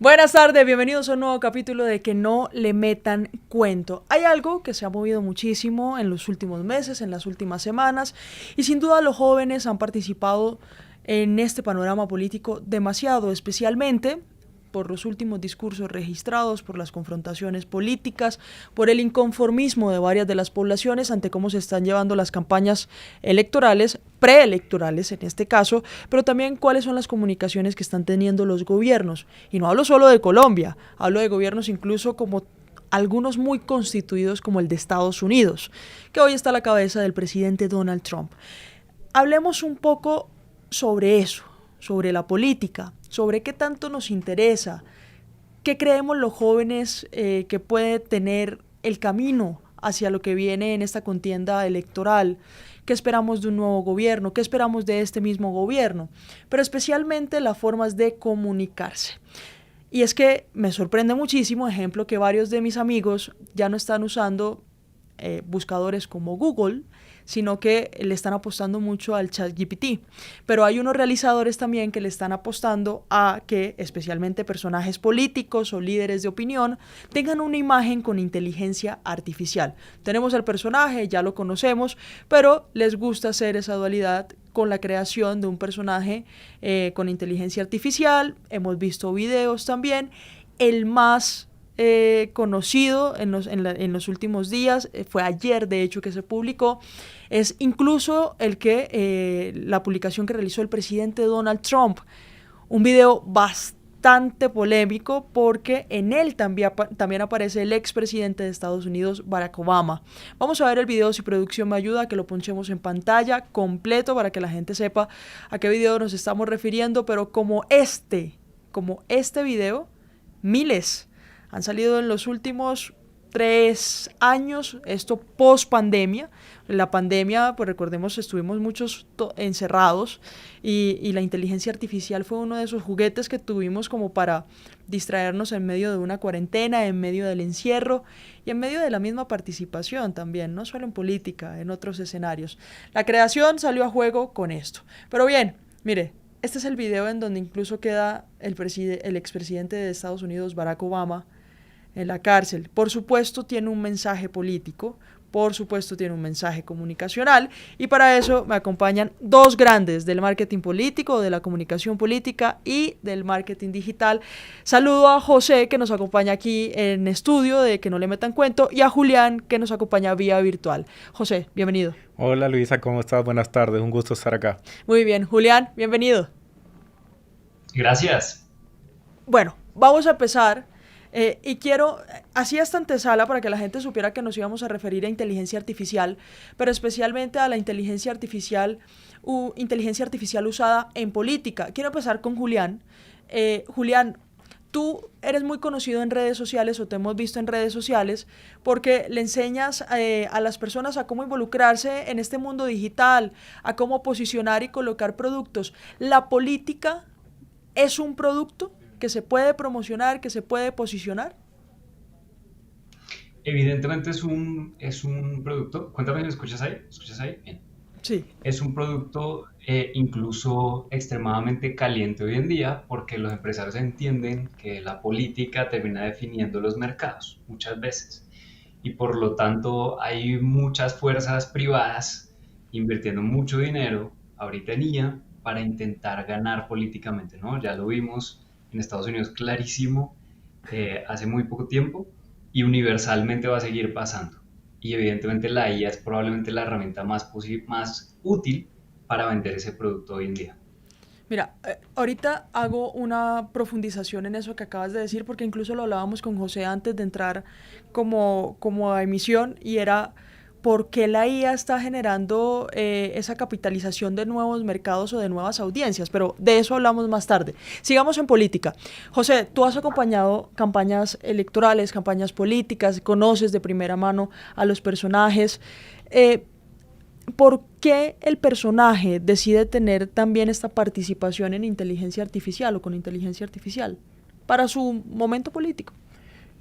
Buenas tardes, bienvenidos a un nuevo capítulo de Que no le metan cuento. Hay algo que se ha movido muchísimo en los últimos meses, en las últimas semanas, y sin duda los jóvenes han participado en este panorama político demasiado, especialmente por los últimos discursos registrados, por las confrontaciones políticas, por el inconformismo de varias de las poblaciones ante cómo se están llevando las campañas electorales, preelectorales en este caso, pero también cuáles son las comunicaciones que están teniendo los gobiernos. Y no hablo solo de Colombia, hablo de gobiernos incluso como algunos muy constituidos como el de Estados Unidos, que hoy está a la cabeza del presidente Donald Trump. Hablemos un poco sobre eso, sobre la política, sobre qué tanto nos interesa, qué creemos los jóvenes que puede tener el camino hacia lo que viene en esta contienda electoral, qué esperamos de un nuevo gobierno, qué esperamos de este mismo gobierno, pero especialmente las formas de comunicarse. Y es que me sorprende muchísimo, ejemplo, que varios de mis amigos ya no están usando buscadores como Google, sino que le están apostando mucho al ChatGPT. Pero hay unos realizadores también que le están apostando a que especialmente personajes políticos o líderes de opinión tengan una imagen con inteligencia artificial. Tenemos al personaje, ya lo conocemos, pero les gusta hacer esa dualidad con la creación de un personaje con inteligencia artificial. Hemos visto videos también. El más conocido en los últimos días, fue ayer de hecho que se publicó, es incluso la publicación que realizó el presidente Donald Trump, un video bastante polémico porque en él también aparece el expresidente de Estados Unidos, Barack Obama. Vamos a ver el video, si producción me ayuda, que lo ponchemos en pantalla completo para que la gente sepa a qué video nos estamos refiriendo, pero como este video, miles han salido en los últimos 3 años, esto post pandemia. La pandemia, pues recordemos, estuvimos muchos encerrados y la inteligencia artificial fue uno de esos juguetes que tuvimos como para distraernos en medio de una cuarentena, en medio del encierro y en medio de la misma participación también, no solo en política, en otros escenarios. La creación salió a juego con esto. Pero bien, mire, este es el video en donde incluso queda el expresidente de Estados Unidos, Barack Obama, en la cárcel. Por supuesto tiene un mensaje político, por supuesto tiene un mensaje comunicacional, y para eso me acompañan dos grandes del marketing político, de la comunicación política y del marketing digital. Saludo a José, que nos acompaña aquí en estudio de Que no le metan cuento, y a Julián, que nos acompaña vía virtual. José, bienvenido. Hola Luisa, ¿cómo estás? Buenas tardes, un gusto estar acá. Muy bien, Julián, bienvenido. Gracias. Bueno, vamos a empezar. Y quiero, así esta antesala para que la gente supiera que nos íbamos a referir a inteligencia artificial, pero especialmente a la inteligencia artificial usada en política. Quiero empezar con Julián. Julián, tú eres muy conocido en redes sociales, o te hemos visto en redes sociales, porque le enseñas a las personas a cómo involucrarse en este mundo digital, a cómo posicionar y colocar productos. ¿La política es un producto que se puede promocionar, que se puede posicionar? Evidentemente es un producto. Cuéntame, ¿me escuchas ahí? ¿Me escuchas ahí? Bien. Sí. Es un producto incluso extremadamente caliente hoy en día porque los empresarios entienden que la política termina definiendo los mercados muchas veces. Y por lo tanto hay muchas fuerzas privadas invirtiendo mucho dinero ahorita en IA para intentar ganar políticamente, ¿no? Ya lo vimos en Estados Unidos clarísimo hace muy poco tiempo y universalmente va a seguir pasando. Y evidentemente la IA es probablemente la herramienta más útil para vender ese producto hoy en día. Mira, ahorita hago una profundización en eso que acabas de decir, porque incluso lo hablábamos con José antes de entrar como a emisión, y era por qué la IA está generando esa capitalización de nuevos mercados o de nuevas audiencias, pero de eso hablamos más tarde. Sigamos en política. José, tú has acompañado campañas electorales, campañas políticas, conoces de primera mano a los personajes. ¿Por qué el personaje decide tener también esta participación en inteligencia artificial o con inteligencia artificial para su momento político?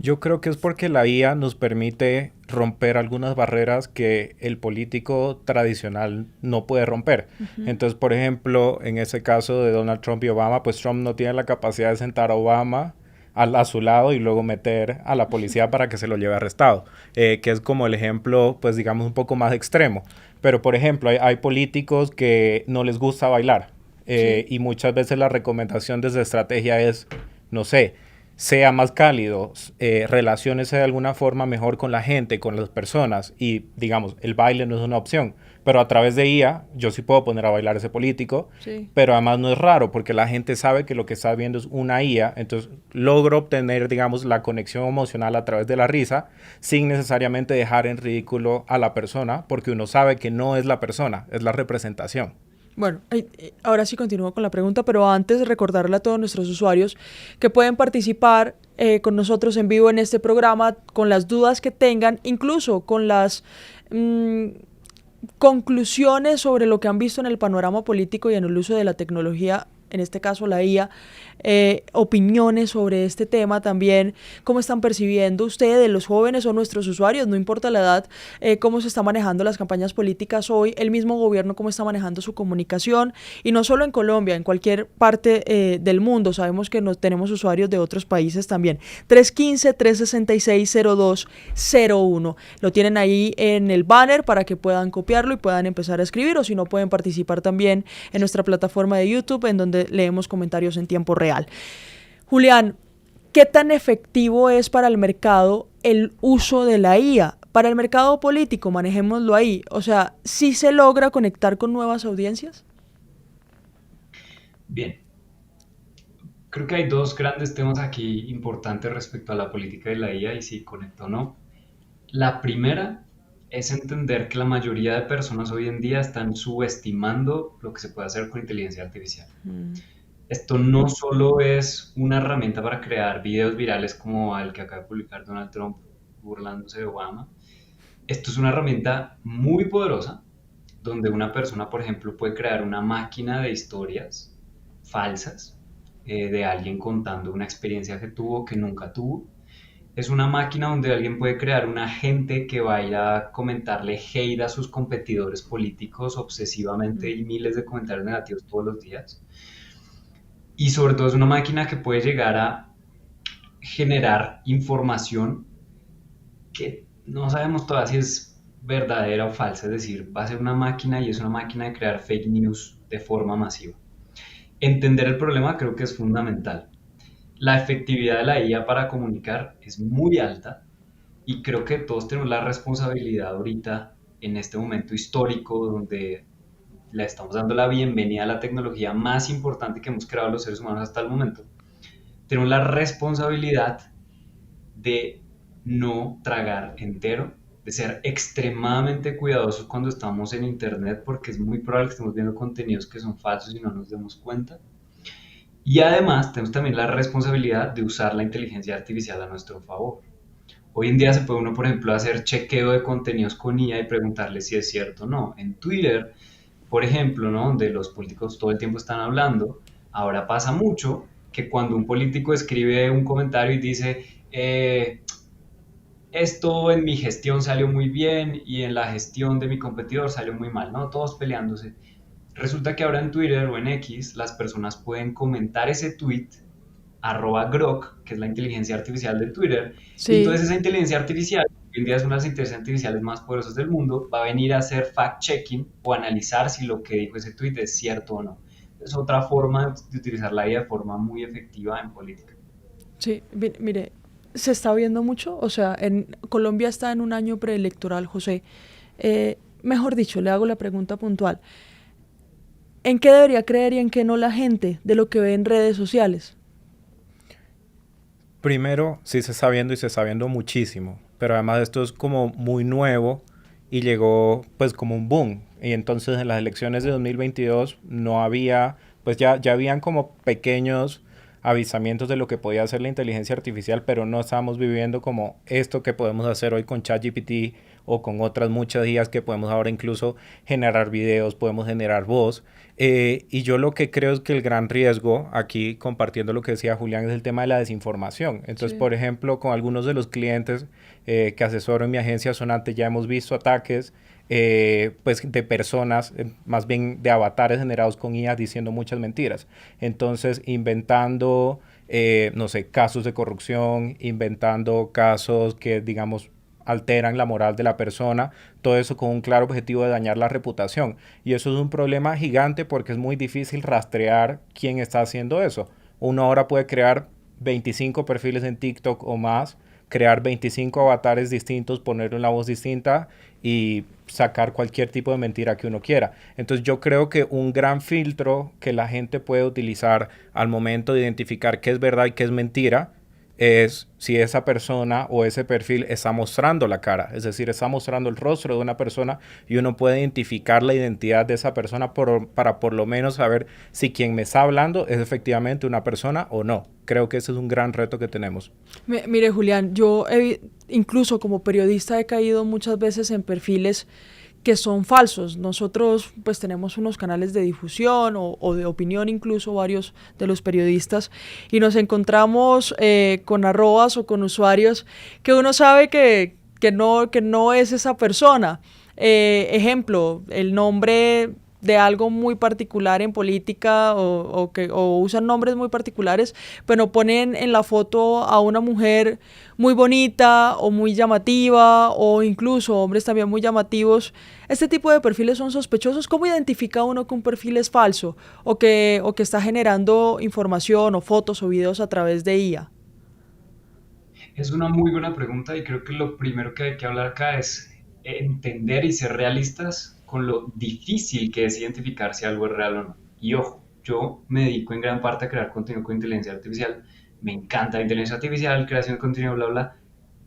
Yo creo que es porque la IA nos permite romper algunas barreras que el político tradicional no puede romper. Entonces, por ejemplo, en ese caso de Donald Trump y Obama, pues Trump no tiene la capacidad de sentar a Obama a su lado y luego meter a la policía para que se lo lleve arrestado, que es como el ejemplo, pues digamos, un poco más extremo. Pero, por ejemplo, hay políticos que no les gusta bailar y muchas veces la recomendación desde estrategia es, no sé, sea más cálido, relaciónese de alguna forma mejor con la gente, con las personas y, digamos, el baile no es una opción. Pero a través de IA, yo sí puedo poner a bailar a ese político, pero además no es raro porque la gente sabe que lo que está viendo es una IA, entonces logro obtener, digamos, la conexión emocional a través de la risa sin necesariamente dejar en ridículo a la persona porque uno sabe que no es la persona, es la representación. Bueno, ahora sí continúo con la pregunta, pero antes recordarle a todos nuestros usuarios que pueden participar con nosotros en vivo en este programa con las dudas que tengan, incluso con las conclusiones sobre lo que han visto en el panorama político y en el uso de la tecnología, en este caso la IA, opiniones sobre este tema también, cómo están percibiendo ustedes, los jóvenes o nuestros usuarios, no importa la edad, cómo se están manejando las campañas políticas hoy, el mismo gobierno cómo está manejando su comunicación, y no solo en Colombia, en cualquier parte del mundo. Sabemos que tenemos usuarios de otros países también. 315-366-0201. Lo tienen ahí en el banner para que puedan copiarlo y puedan empezar a escribir, o si no pueden participar también en nuestra plataforma de YouTube, en donde leemos comentarios en tiempo real. Julián, ¿qué tan efectivo es para el mercado el uso de la IA? Para el mercado político, manejémoslo ahí. O sea, ¿sí se logra conectar con nuevas audiencias? Bien, creo que hay dos grandes temas aquí importantes respecto a la política de la IA y si conecta o no. La primera es entender que la mayoría de personas hoy en día están subestimando lo que se puede hacer con inteligencia artificial. Esto no solo es una herramienta para crear videos virales como el que acaba de publicar Donald Trump burlándose de Obama. Esto es una herramienta muy poderosa donde una persona, por ejemplo, puede crear una máquina de historias falsas de alguien contando una experiencia que tuvo que nunca tuvo. Es una máquina donde alguien puede crear un agente que vaya a comentarle hate a sus competidores políticos obsesivamente y miles de comentarios negativos todos los días. Y sobre todo es una máquina que puede llegar a generar información que no sabemos todavía si es verdadera o falsa, es decir, va a ser una máquina y es una máquina de crear fake news de forma masiva. Entender el problema creo que es fundamental. La efectividad de la IA para comunicar es muy alta y creo que todos tenemos la responsabilidad ahorita en este momento histórico donde le estamos dando la bienvenida a la tecnología más importante que hemos creado los seres humanos hasta el momento. Tenemos la responsabilidad de no tragar entero, de ser extremadamente cuidadosos cuando estamos en internet porque es muy probable que estemos viendo contenidos que son falsos y no nos demos cuenta. Y además tenemos también la responsabilidad de usar la inteligencia artificial a nuestro favor. Hoy en día se puede uno, por ejemplo, hacer chequeo de contenidos con IA y preguntarle si es cierto o no. En Twitter, por ejemplo, ¿no? Donde los políticos todo el tiempo están hablando, ahora pasa mucho que cuando un político escribe un comentario y dice esto en mi gestión salió muy bien y en la gestión de mi competidor salió muy mal, ¿no? Todos peleándose. Resulta que ahora en Twitter o en X las personas pueden comentar ese tweet @grok, que es la inteligencia artificial de Twitter, y entonces esa inteligencia artificial, hoy en día es una de las inteligencias artificiales más poderosas del mundo, va a venir a hacer fact-checking o analizar si lo que dijo ese tweet es cierto o no. Es otra forma de utilizar la IA de forma muy efectiva en política. Sí, mire, se está viendo mucho, o sea, en Colombia está en un año preelectoral, José. Mejor dicho, le hago la pregunta puntual. ¿En qué debería creer y en qué no la gente de lo que ve en redes sociales? Primero, sí se está viendo y se está viendo muchísimo, pero además esto es como muy nuevo y llegó pues como un boom. Y entonces en las elecciones de 2022 no había, pues ya habían como pequeños avisamientos de lo que podía hacer la inteligencia artificial, pero no estábamos viviendo como esto que podemos hacer hoy con ChatGPT o con otras muchas IAs que podemos ahora incluso generar videos, podemos generar voz. Y yo lo que creo es que el gran riesgo, aquí compartiendo lo que decía Julián, es el tema de la desinformación. Entonces, por ejemplo, con algunos de los clientes que asesoro en mi agencia Sonante ya hemos visto ataques pues de personas, más bien de avatares generados con IA diciendo muchas mentiras. Entonces, inventando no sé, casos de corrupción, inventando casos que, digamos, alteran la moral de la persona, todo eso con un claro objetivo de dañar la reputación. Y eso es un problema gigante porque es muy difícil rastrear quién está haciendo eso. Uno ahora puede crear 25 perfiles en TikTok o más, crear 25 avatares distintos, ponerle una voz distinta y sacar cualquier tipo de mentira que uno quiera. Entonces yo creo que un gran filtro que la gente puede utilizar al momento de identificar qué es verdad y qué es mentira es si esa persona o ese perfil está mostrando la cara, es decir, está mostrando el rostro de una persona y uno puede identificar la identidad de esa persona para por lo menos saber si quien me está hablando es efectivamente una persona o no. Creo que ese es un gran reto que tenemos. Mire, Julián, incluso como periodista he caído muchas veces en perfiles que son falsos. Nosotros pues tenemos unos canales de difusión o de opinión, incluso varios de los periodistas, y nos encontramos con arrobas o con usuarios que uno sabe que no es esa persona. Ejemplo, el nombre de algo muy particular en política o usan nombres muy particulares, pero ponen en la foto a una mujer muy bonita o muy llamativa o incluso hombres también muy llamativos. Este tipo de perfiles son sospechosos. ¿Cómo identifica uno que un perfil es falso o que está generando información o fotos o videos a través de IA? Es una muy buena pregunta y creo que lo primero que hay que hablar acá es entender y ser realistas con lo difícil que es identificar si algo es real o no. Y ojo, yo me dedico en gran parte a crear contenido con inteligencia artificial. Me encanta la inteligencia artificial, creación de contenido, bla, bla.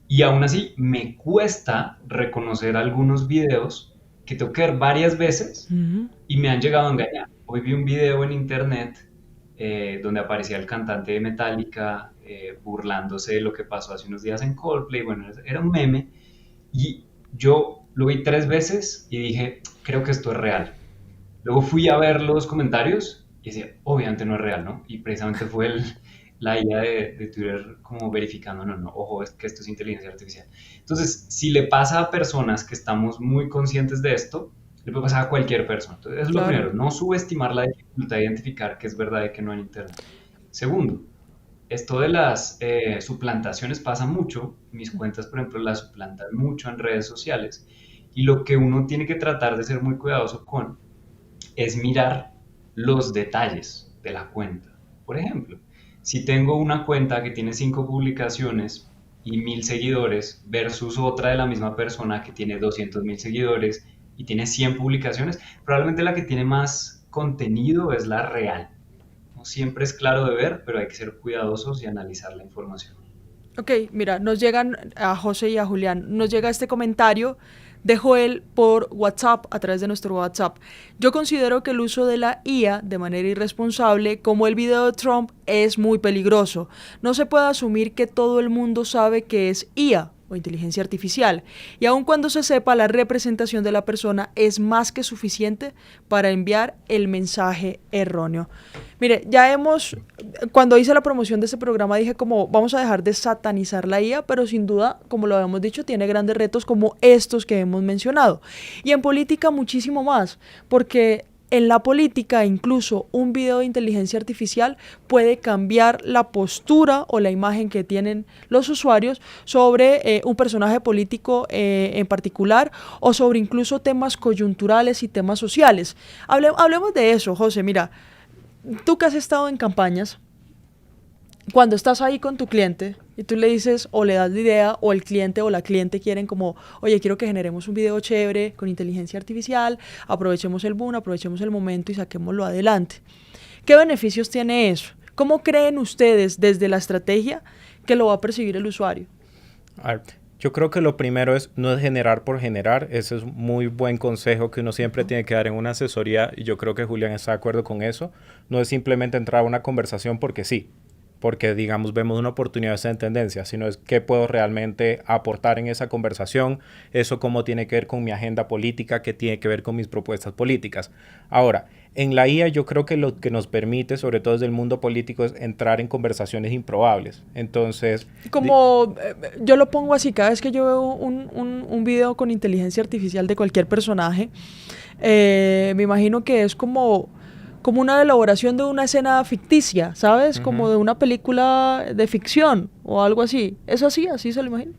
Y aún así me cuesta reconocer algunos videos que tengo que ver varias veces Uh-huh. y me han llegado a engañar. Hoy vi un video en internet donde aparecía el cantante de Metallica burlándose de lo que pasó hace unos días en Coldplay. Bueno, era un meme y yo lo vi 3 veces y dije, creo que esto es real. Luego fui a ver los comentarios y decía, obviamente no es real, ¿no? Y precisamente fue la IA de Twitter como verificando, no, no, ojo, es que esto es inteligencia artificial. Entonces, si le pasa a personas que estamos muy conscientes de esto, le puede pasar a cualquier persona. Entonces, eso es lo Claro. primero, no subestimar la dificultad de identificar qué es verdad y qué no en Internet. Segundo, esto de las suplantaciones pasa mucho. Mis cuentas, por ejemplo, las suplantan mucho en redes sociales. Y lo que uno tiene que tratar de ser muy cuidadoso con es mirar los detalles de la cuenta. Por ejemplo, si tengo una cuenta que tiene 5 publicaciones y 1000 seguidores versus otra de la misma persona que tiene 200.000 seguidores y tiene 100 publicaciones, probablemente la que tiene más contenido es la real. No siempre es claro de ver, pero hay que ser cuidadosos y analizar la información. Ok, mira, nos llegan a José y a Julián, nos llega este comentario de Joel por WhatsApp, a través de nuestro WhatsApp. Yo considero que el uso de la IA de manera irresponsable, como el video de Trump, es muy peligroso. No se puede asumir que todo el mundo sabe que es IA o inteligencia artificial, y aun cuando se sepa, la representación de la persona es más que suficiente para enviar el mensaje erróneo. Mire, cuando hice la promoción de este programa dije como vamos a dejar de satanizar la IA, pero sin duda, como lo habíamos dicho, tiene grandes retos como estos que hemos mencionado. Y en política muchísimo más, porque en la política incluso un video de inteligencia artificial puede cambiar la postura o la imagen que tienen los usuarios sobre un personaje político en particular o sobre incluso temas coyunturales y temas sociales. Hablemos de eso, José. Mira, tú que has estado en campañas, cuando estás ahí con tu cliente y tú le dices o le das la idea o el cliente o la cliente quieren como, oye, quiero que generemos un video chévere con inteligencia artificial, aprovechemos el boom, aprovechemos el momento y saquémoslo adelante. ¿Qué beneficios tiene eso? ¿Cómo creen ustedes desde la estrategia que lo va a percibir el usuario? A ver, yo creo que lo primero no es generar por generar. Ese es un muy buen consejo que uno siempre tiene que dar en una asesoría y yo creo que Julián está de acuerdo con eso. No es simplemente entrar a una conversación porque sí, porque digamos vemos una oportunidad de estar en tendencia, sino es qué puedo realmente aportar en esa conversación, eso cómo tiene que ver con mi agenda política, qué tiene que ver con mis propuestas políticas. Ahora, en la IA yo creo que lo que nos permite, sobre todo desde el mundo político, es entrar en conversaciones improbables. Entonces, Como yo lo pongo así, cada vez que yo veo un video con inteligencia artificial de cualquier personaje, me imagino que es como como una elaboración de una escena ficticia, ¿sabes? Como de una película de ficción o algo así. ¿Es así? ¿Así se lo imagina?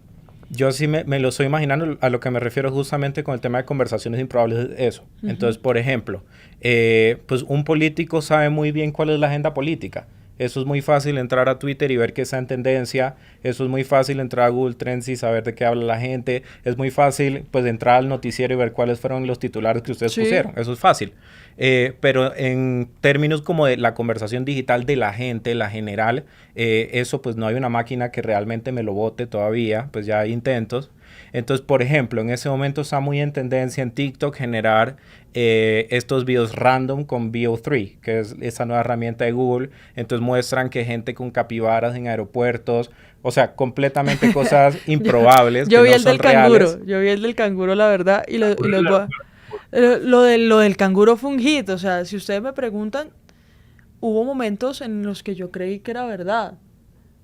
Yo sí me lo estoy imaginando. A lo que me refiero justamente con el tema de conversaciones improbables es eso. Entonces, por ejemplo, pues un político sabe muy bien cuál es la agenda política. Eso es muy fácil entrar a Twitter y ver que está en tendencia. Eso es muy fácil entrar a Google Trends y saber de qué habla la gente. Es muy fácil pues entrar al noticiero y ver cuáles fueron los titulares que ustedes pusieron. Eso es fácil. Pero en términos como de la conversación digital de la gente, la general, eso pues no hay una máquina que realmente me lo bote todavía. Pues ya hay intentos. Entonces, por ejemplo, en ese momento está muy en tendencia en TikTok generar estos videos random con VO3, que es esa nueva herramienta de Google. Entonces muestran que gente con capibaras en aeropuertos, o sea, completamente cosas improbables. Yo que vi no el son del canguro, reales. yo vi el del canguro, la verdad, y lo del canguro fue un hit. O sea, si ustedes me preguntan, hubo momentos en los que yo creí que era verdad.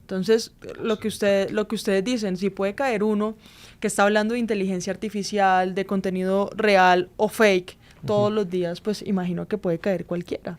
Entonces, lo que ustedes dicen, si puede caer uno que está hablando de inteligencia artificial, de contenido real o fake todos los días, pues imagino que puede caer cualquiera.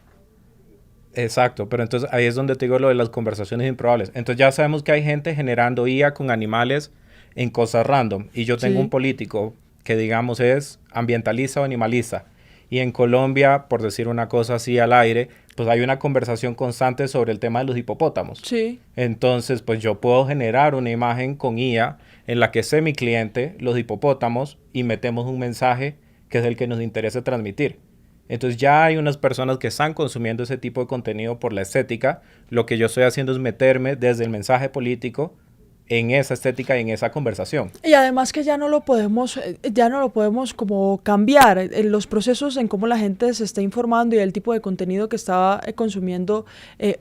Exacto, pero entonces ahí es donde te digo lo de las conversaciones improbables. Entonces ya sabemos que hay gente generando IA con animales en cosas random. Y yo tengo un Sí. político que digamos es ambientalista o animalista. Y en Colombia, por decir una cosa así al aire, pues hay una conversación constante sobre el tema de los hipopótamos. Sí. Entonces, pues yo puedo generar una imagen con IA en la que sé mi cliente, los hipopótamos, y metemos un mensaje que es el que nos interesa transmitir. Entonces ya hay unas personas que están consumiendo ese tipo de contenido por la estética. Lo que yo estoy haciendo es meterme desde el mensaje político en esa estética y en esa conversación. Y además que ya no lo podemos como cambiar. Los procesos en cómo la gente se está informando y el tipo de contenido que está consumiendo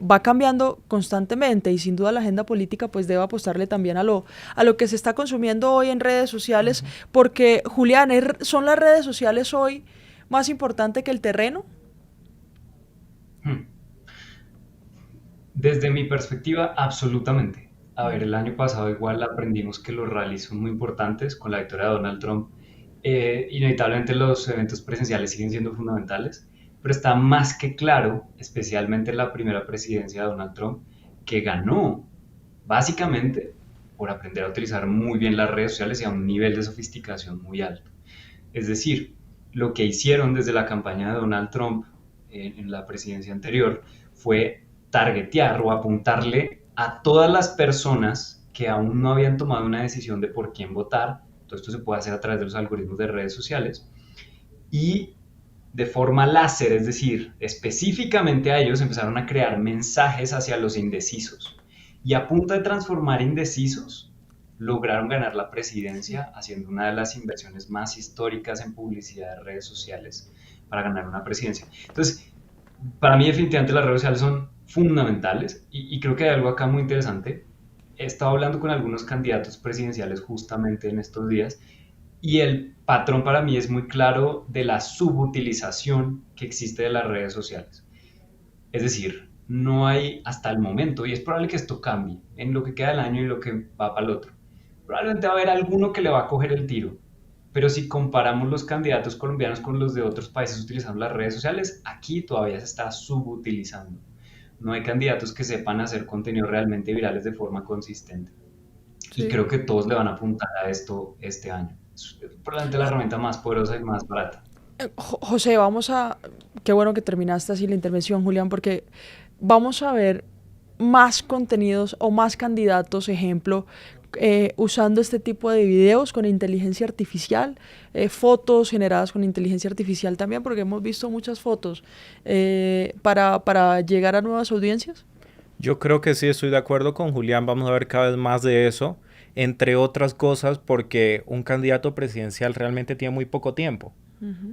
va cambiando constantemente, y sin duda la agenda política pues debe apostarle también a lo que se está consumiendo hoy en redes sociales, porque Julián, ¿son las redes sociales hoy más importante que el terreno? Hmm. Desde mi perspectiva, absolutamente. A ver, el año pasado igual aprendimos que los rallies son muy importantes con la victoria de Donald Trump. Inevitablemente los eventos presenciales siguen siendo fundamentales, pero está más que claro, especialmente en la primera presidencia de Donald Trump, que ganó básicamente por aprender a utilizar muy bien las redes sociales y a un nivel de sofisticación muy alto. Es decir, lo que hicieron desde la campaña de Donald Trump en la presidencia anterior fue targetear o apuntarle a todas las personas que aún no habían tomado una decisión de por quién votar. Todo esto se puede hacer a través de los algoritmos de redes sociales. Y de forma láser, es decir, específicamente a ellos empezaron a crear mensajes hacia los indecisos. Y a punto de transformar indecisos, lograron ganar la presidencia haciendo una de las inversiones más históricas en publicidad de redes sociales para ganar una presidencia. Entonces, para mí definitivamente las redes sociales son fundamentales y creo que hay algo acá muy interesante. He estado hablando con algunos candidatos presidenciales justamente en estos días y el patrón para mí es muy claro de la subutilización que existe de las redes sociales. Es decir, no hay hasta el momento, y es probable que esto cambie en lo que queda del año y lo que va para el otro. Probablemente va a haber alguno que le va a coger el tiro, pero si comparamos los candidatos colombianos con los de otros países utilizando las redes sociales, aquí todavía se está subutilizando. No hay candidatos que sepan hacer contenidos realmente virales de forma consistente. Y Sí. creo que todos le van a apuntar a esto este año. Es probablemente la herramienta más poderosa y más barata. José, qué bueno que terminaste así la intervención, Julián, porque vamos a ver más contenidos o más candidatos, ejemplo, usando este tipo de videos con inteligencia artificial, fotos generadas con inteligencia artificial también, porque hemos visto muchas fotos para llegar a nuevas audiencias. Yo creo que sí estoy de acuerdo con Julián. Vamos a ver cada vez más de eso, entre otras cosas porque un candidato presidencial realmente tiene muy poco tiempo.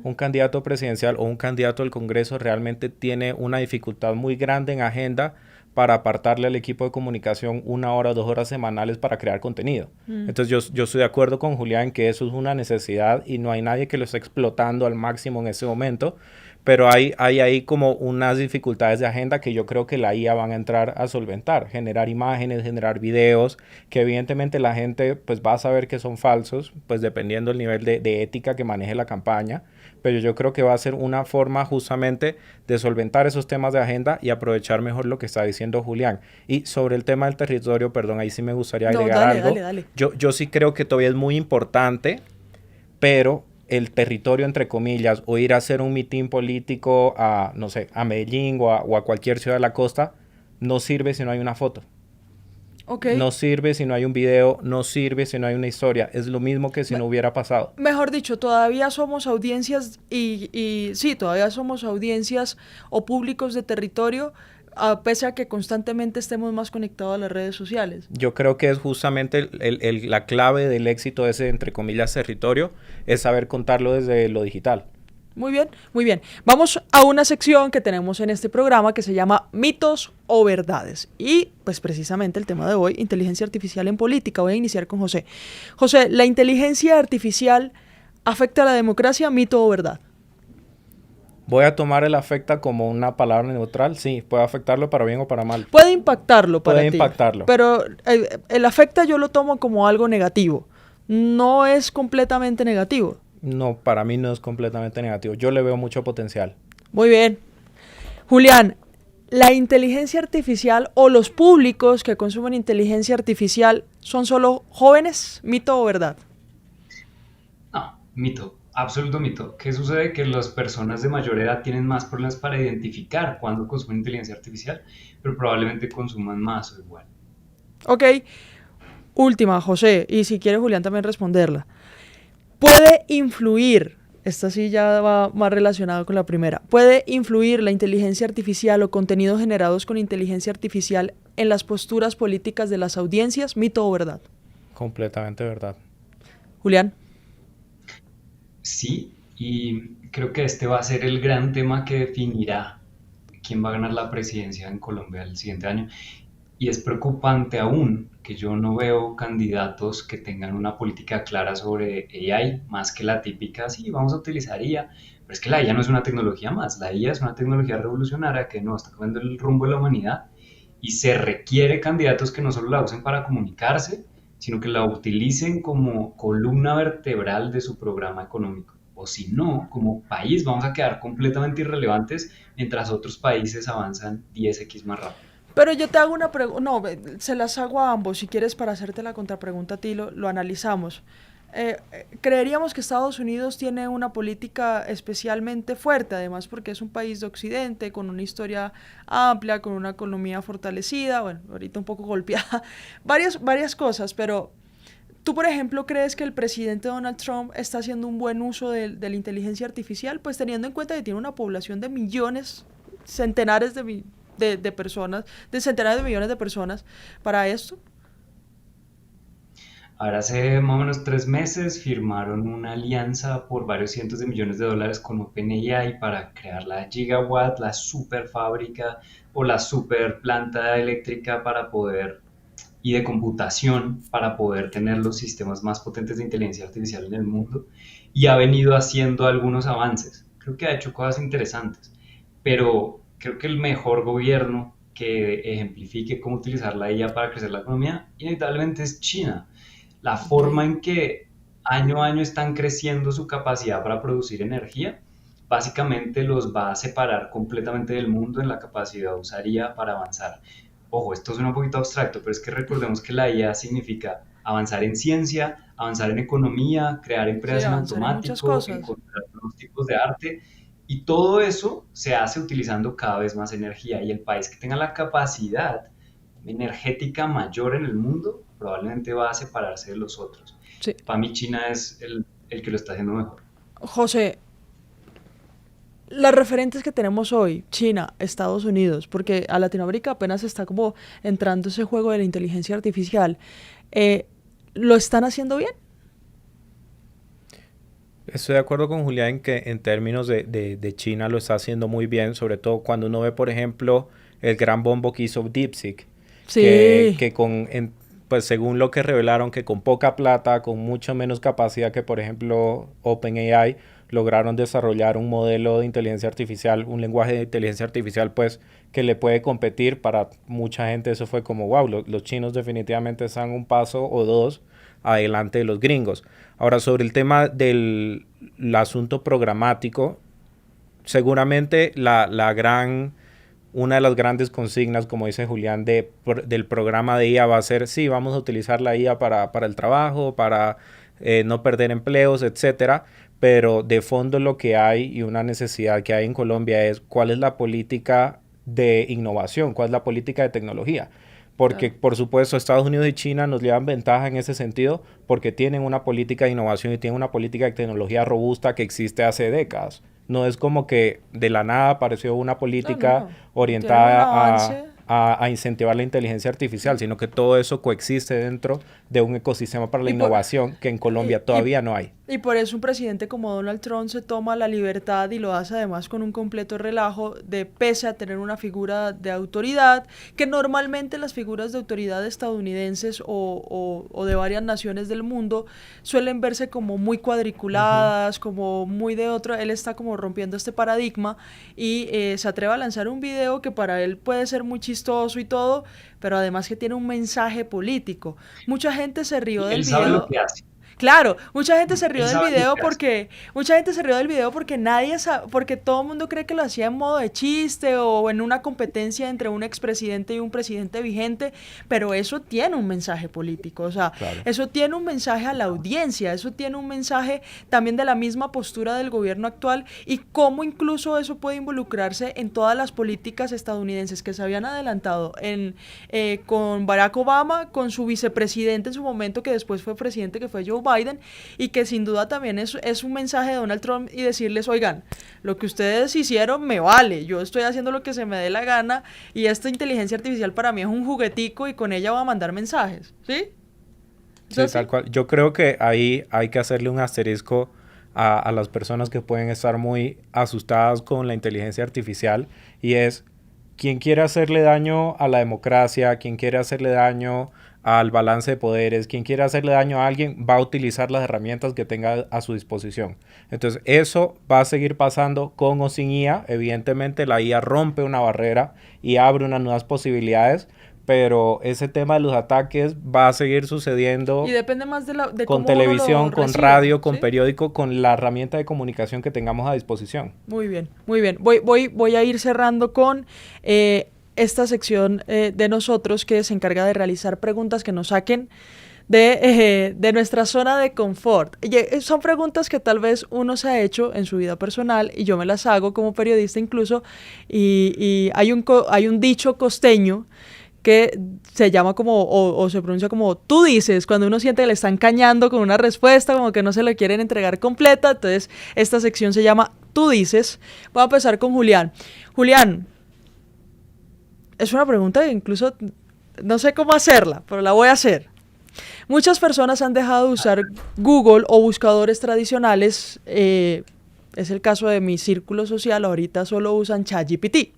Un candidato presidencial o un candidato al Congreso realmente tiene una dificultad muy grande en agenda para apartarle al equipo de comunicación 1 hora, 2 horas semanales para crear contenido. Entonces yo estoy de acuerdo con Julián que eso es una necesidad y no hay nadie que lo esté explotando al máximo en ese momento, pero hay ahí como unas dificultades de agenda que yo creo que la IA van a entrar a solventar, generar imágenes, generar videos, que evidentemente la gente pues va a saber que son falsos, pues dependiendo del nivel de ética que maneje la campaña, pero yo creo que va a ser una forma justamente de solventar esos temas de agenda y aprovechar mejor lo que está diciendo Julián. Y sobre el tema del territorio, perdón, ahí sí me gustaría agregar algo. Dale. Yo sí creo que todavía es muy importante, pero el territorio, entre comillas, o ir a hacer un mitin político a, no sé, a Medellín o a cualquier ciudad de la costa, no sirve si no hay una foto. Okay. No sirve si no hay un video, no sirve si no hay una historia. Es lo mismo que si no hubiera pasado. Mejor dicho, todavía somos audiencias y sí, todavía somos audiencias o públicos de territorio, pese a que constantemente estemos más conectados a las redes sociales. Yo creo que es justamente la clave del éxito de ese, entre comillas, territorio, es saber contarlo desde lo digital. Muy bien, muy bien. Vamos a una sección que tenemos en este programa que se llama Mitos o Verdades. Y pues precisamente el tema de hoy, inteligencia artificial en política. Voy a iniciar con José. José, ¿la inteligencia artificial afecta a la democracia, mito o verdad? Voy a tomar el afecta como una palabra neutral. Sí, puede afectarlo para bien o para mal. Puede impactarlo para ti. Puede impactarlo. Pero el afecta yo lo tomo como algo negativo. No es completamente negativo. No, para mí no es completamente negativo. Yo le veo mucho potencial. Muy bien. Julián, ¿la inteligencia artificial o los públicos que consumen inteligencia artificial son solo jóvenes? ¿Mito o verdad? No, mito, absoluto mito. ¿Qué sucede? Que las personas de mayor edad tienen más problemas para identificar cuándo consumen inteligencia artificial, pero probablemente consuman más o igual. Ok. Última, José, y si quiere Julián también responderla. ¿Puede influir, esta sí ya va más relacionado con la primera, puede influir la inteligencia artificial o contenidos generados con inteligencia artificial en las posturas políticas de las audiencias? ¿Mito o verdad? Completamente verdad. Julián. Sí, y creo que este va a ser el gran tema que definirá quién va a ganar la presidencia en Colombia el siguiente año. Y es preocupante aún que yo no veo candidatos que tengan una política clara sobre AI, más que la típica, sí, vamos a utilizar IA, pero es que la IA no es una tecnología más, la IA es una tecnología revolucionaria que no está cambiando el rumbo de la humanidad y se requiere candidatos que no solo la usen para comunicarse, sino que la utilicen como columna vertebral de su programa económico. O si no, como país vamos a quedar completamente irrelevantes mientras otros países avanzan 10x más rápido. Pero yo te hago una pregunta, no, se las hago a ambos, si quieres para hacerte la contrapregunta a ti lo analizamos. Creeríamos que Estados Unidos tiene una política especialmente fuerte, además porque es un país de Occidente, con una historia amplia, con una economía fortalecida, bueno, ahorita un poco golpeada, varias cosas, pero ¿tú, por ejemplo, crees que el presidente Donald Trump está haciendo un buen uso de la inteligencia artificial? Pues teniendo en cuenta que tiene una población de millones, centenares de personas, de centenares de millones de personas para esto. Ahora hace más o menos 3 meses firmaron una alianza por varios cientos de millones de dólares con OpenAI para crear la Gigawatt, la super fábrica o la super planta eléctrica para poder y de computación para poder tener los sistemas más potentes de inteligencia artificial en el mundo y ha venido haciendo algunos avances. Creo que ha hecho cosas interesantes, pero creo que el mejor gobierno que ejemplifique cómo utilizar la IA para crecer la economía inevitablemente es China. La forma Okay. en que año a año están creciendo su capacidad para producir energía, básicamente los va a separar completamente del mundo en la capacidad de usar IA para avanzar. Ojo, esto es un poquito abstracto, pero es que recordemos que la IA significa avanzar en ciencia, avanzar en economía, crear Sí, empresas en avanzar en muchas automático, cosas. encontrar nuevos tipos de arte, y todo eso se hace utilizando cada vez más energía. Y el país que tenga la capacidad energética mayor en el mundo probablemente va a separarse de los otros. Sí. Para mí China es el que lo está haciendo mejor. José, las referentes que tenemos hoy, China, Estados Unidos, porque a Latinoamérica apenas está como entrando ese juego de la inteligencia artificial, eh, ¿lo están haciendo bien? Estoy de acuerdo con Julián en que en términos de China lo está haciendo muy bien, sobre todo cuando uno ve, por ejemplo, el gran bombo que hizo DeepSeek, Sí. que pues según lo que revelaron, que con poca plata, con mucho menos capacidad que, por ejemplo, OpenAI, lograron desarrollar un modelo de inteligencia artificial, un lenguaje de inteligencia artificial, pues, que le puede competir. Para mucha gente eso fue como, wow, los chinos definitivamente están un paso o dos adelante de los gringos. Ahora, sobre el tema del asunto programático, seguramente una de las grandes consignas, como dice Julián, del programa de IA va a ser, sí, vamos a utilizar la IA para el trabajo, para no perder empleos, etcétera, pero de fondo lo que hay y una necesidad que hay en Colombia es cuál es la política de innovación, cuál es la política de tecnología. Porque, por supuesto, Estados Unidos y China nos llevan ventaja en ese sentido porque tienen una política de innovación y tienen una política de tecnología robusta que existe hace décadas. No es como que de la nada apareció una política orientada a incentivar la inteligencia artificial, sino que todo eso coexiste dentro de un ecosistema para la innovación que en Colombia todavía no hay. Y por eso un presidente como Donald Trump se toma la libertad y lo hace además con un completo relajo de, pese a tener una figura de autoridad, que normalmente las figuras de autoridad estadounidenses o de varias naciones del mundo suelen verse como muy cuadriculadas, como muy de otro. Él está como rompiendo este paradigma y se atreve a lanzar un video que para él puede ser muy chistoso y todo, pero además que tiene un mensaje político. Mucha gente se rió del video. Él sabe lo que hace. Claro, mucha gente se rió del video porque porque todo el mundo cree que lo hacía en modo de chiste o en una competencia entre un expresidente y un presidente vigente, pero eso tiene un mensaje político, o sea, eso tiene un mensaje a la audiencia, eso tiene un mensaje también de la misma postura del gobierno actual y cómo incluso eso puede involucrarse en todas las políticas estadounidenses que se habían adelantado con Barack Obama, con su vicepresidente en su momento, que después fue presidente, que fue Joe Biden, y que sin duda también es un mensaje de Donald Trump y decirles, oigan, lo que ustedes hicieron me vale, yo estoy haciendo lo que se me dé la gana y esta inteligencia artificial para mí es un juguetico y con ella voy a mandar mensajes, ¿sí? Sí, tal cual. Yo creo que ahí hay que hacerle un asterisco a las personas que pueden estar muy asustadas con la inteligencia artificial y es quien quiere hacerle daño a la democracia, quien quiere hacerle daño al balance de poderes, quien quiera hacerle daño a alguien va a utilizar las herramientas que tenga a su disposición. Entonces eso va a seguir pasando con o sin IA. Evidentemente la IA rompe una barrera y abre unas nuevas posibilidades, pero ese tema de los ataques va a seguir sucediendo y depende más de con cómo televisión, uno lo con recibe, radio, con ¿sí? periódico, con la herramienta de comunicación que tengamos a disposición. Muy bien, muy bien. Voy a ir cerrando con esta sección de nosotros que se encarga de realizar preguntas que nos saquen de nuestra zona de confort. Y, son preguntas que tal vez uno se ha hecho en su vida personal y yo me las hago como periodista incluso y hay un dicho costeño que se llama como, o se pronuncia como tú dices, cuando uno siente que le están cañando con una respuesta, como que no se la quieren entregar completa. Entonces esta sección se llama tú dices. Voy a empezar con Julián. Julián, es una pregunta que incluso no sé cómo hacerla, pero la voy a hacer. Muchas personas han dejado de usar Google o buscadores tradicionales. Es el caso de mi círculo social, ahorita solo usan ChatGPT.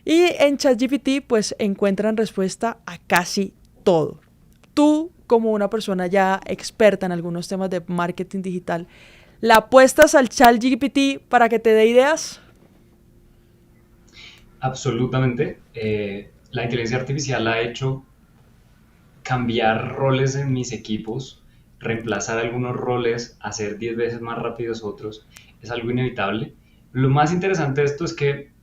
Y en ChatGPT pues encuentran respuesta a casi todo. Tú, como una persona ya experta en algunos temas de marketing digital, ¿la apuestas al ChatGPT para que te dé ideas? Absolutamente. La inteligencia artificial ha hecho cambiar roles en mis equipos, reemplazar algunos roles, hacer 10 veces más rápidos otros, es algo inevitable. Lo más interesante de esto es que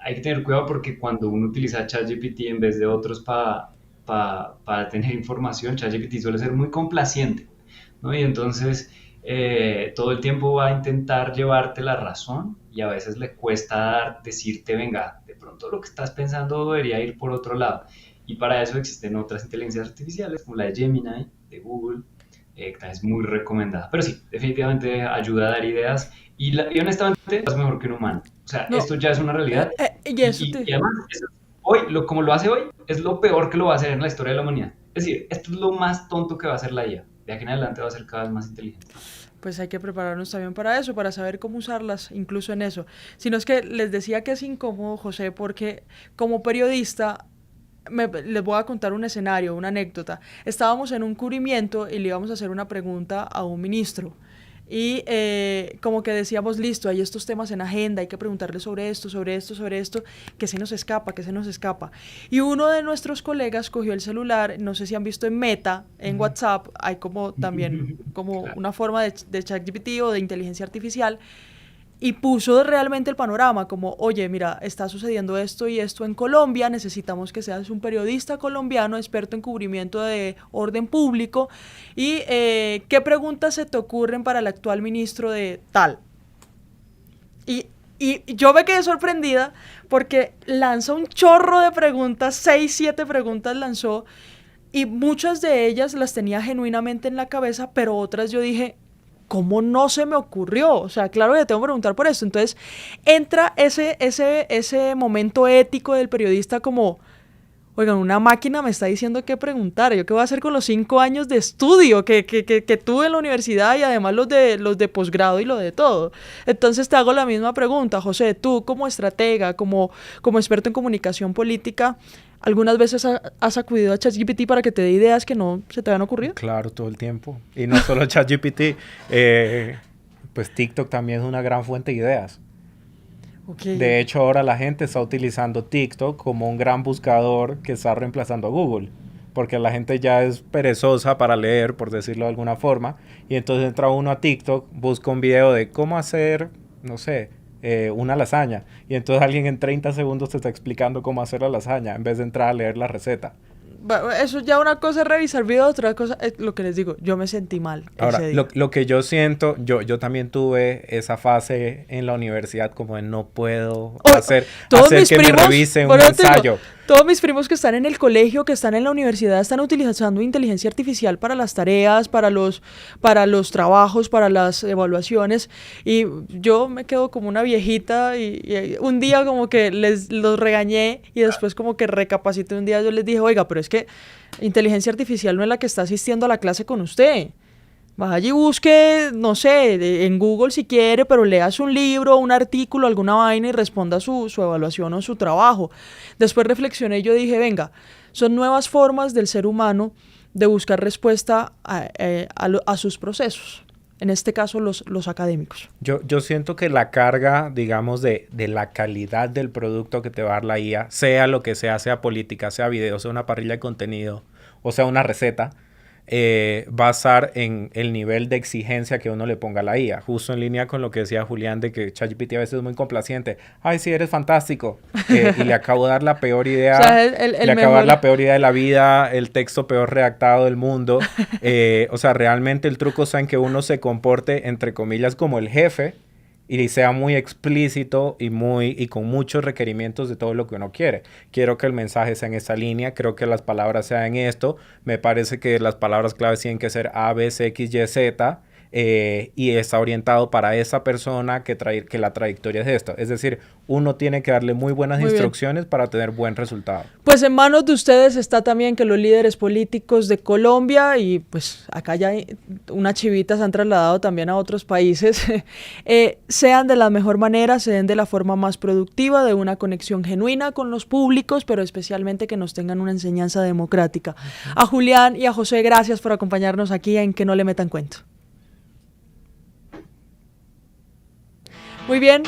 hay que tener cuidado porque cuando uno utiliza ChatGPT en vez de otros para tener información, ChatGPT suele ser muy complaciente, ¿no? Y entonces todo el tiempo va a intentar llevarte la razón y a veces le cuesta decirte, venga, de pronto lo que estás pensando debería ir por otro lado. Y para eso existen otras inteligencias artificiales como la de Gemini, de Google, que también es muy recomendada. Pero sí, definitivamente ayuda a dar ideas y honestamente es mejor que un humano. O sea, No. esto ya es una realidad. Y Además, hoy, como lo hace hoy, es lo peor que lo va a hacer en la historia de la humanidad. Es decir, esto es lo más tonto que va a hacer la IA. De aquí en adelante va a ser cada vez más inteligente. Pues hay que prepararnos también para eso, para saber cómo usarlas, incluso en eso. Sino es que les decía que es incómodo, José, porque como periodista les voy a contar un escenario, una anécdota. Estábamos en un cubrimiento y le íbamos a hacer una pregunta a un ministro. Y como que decíamos, listo, hay estos temas en agenda, hay que preguntarle sobre esto, que se nos escapa. Y uno de nuestros colegas cogió el celular, no sé si han visto en Meta, en WhatsApp, hay como también como Claro. una forma de ChatGPT o de inteligencia artificial, y puso realmente el panorama, como, oye, mira, está sucediendo esto y esto en Colombia, necesitamos que seas un periodista colombiano experto en cubrimiento de orden público, y ¿qué preguntas se te ocurren para el actual ministro de tal? Y yo me quedé sorprendida porque lanza un chorro de preguntas, 6, 7 preguntas lanzó, y muchas de ellas las tenía genuinamente en la cabeza, pero otras yo dije, ¿cómo no se me ocurrió? O sea, claro que tengo que preguntar por esto. Entonces entra ese momento ético del periodista como, oigan, una máquina me está diciendo qué preguntar. ¿Yo qué voy a hacer con los 5 años de estudio que tuve en la universidad y además los de posgrado y lo de todo? Entonces te hago la misma pregunta, José. Tú como estratega, como experto en comunicación política, ¿algunas veces has acudido a ChatGPT para que te dé ideas que no se te habían ocurrido? Claro, todo el tiempo. Y no solo ChatGPT, pues TikTok también es una gran fuente de ideas. Okay. De hecho, ahora la gente está utilizando TikTok como un gran buscador que está reemplazando a Google, porque la gente ya es perezosa para leer, por decirlo de alguna forma, y entonces entra uno a TikTok, busca un video de cómo hacer, no sé, una lasaña, y entonces alguien en 30 segundos te está explicando cómo hacer la lasaña, en vez de entrar a leer la receta. Eso ya una cosa es revisar videos, otra cosa es lo que les digo, yo me sentí mal Ahora, ese día. lo que yo siento, yo también tuve esa fase en la universidad como de no puedo hacer que me revisen un ensayo. Todos mis primos que están en el colegio, que están en la universidad, están utilizando inteligencia artificial para las tareas, para los trabajos, para las evaluaciones, y yo me quedo como una viejita y un día como que los regañé y después como que recapacité un día, yo les dije, oiga, pero es que inteligencia artificial no es la que está asistiendo a la clase con usted. Vaya y busque, no sé, en Google si quiere, pero leas un libro, un artículo, alguna vaina y responda su evaluación o su trabajo. Después reflexioné y yo dije, venga, son nuevas formas del ser humano de buscar respuesta a sus procesos. En este caso, los académicos. Yo siento que la carga, digamos, de la calidad del producto que te va a dar la IA, sea lo que sea política, sea video, sea una parrilla de contenido, o sea una receta, va a estar en el nivel de exigencia que uno le ponga a la IA. Justo en línea con lo que decía Julián de que ChatGPT a veces es muy complaciente. Ay, sí, eres fantástico. Y le acabo de dar la peor idea. O sea, le acabo de dar la peor idea de la vida, el texto peor redactado del mundo. O sea, realmente el truco está en que uno se comporte, entre comillas, como el jefe y sea muy explícito y con muchos requerimientos de todo lo que uno quiere. Quiero que el mensaje sea en esta línea, creo que las palabras sean esto, me parece que las palabras claves tienen que ser A, B, C, X, Y, Z, y está orientado para esa persona que la trayectoria es esto. Es decir, uno tiene que darle muy buenas instrucciones para tener buen resultado. Pues en manos de ustedes está también que los líderes políticos de Colombia, y pues acá ya unas chivitas han trasladado también a otros países, sean de la mejor manera, se den de la forma más productiva, de una conexión genuina con los públicos, pero especialmente que nos tengan una enseñanza democrática. A Julián y a José, gracias por acompañarnos aquí en Que no le metan cuento. Muy bien,